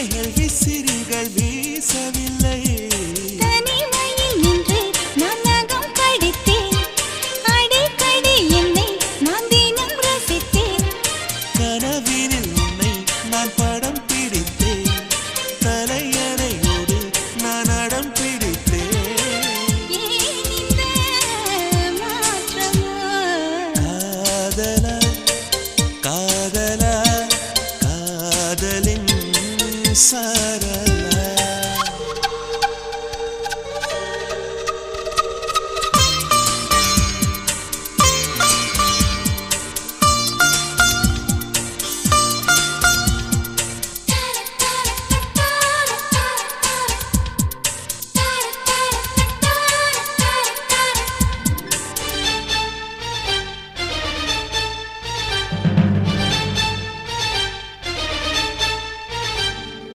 இலைகள் விசிறிகள் வீசவில்லை. தனிமையில் நின்று நான் நகம் கடித்தேன். அடிக்கடி என்னை நான் தினம் ரசித்தேன். கனவினில் உன்னை நான் படம் பிடித்தேன். தலையணையோடு நான் அடம் பிடித்தேன். ஏன் இந்த மாற்றமோ? காதலா காதலா காதலின் சாரலா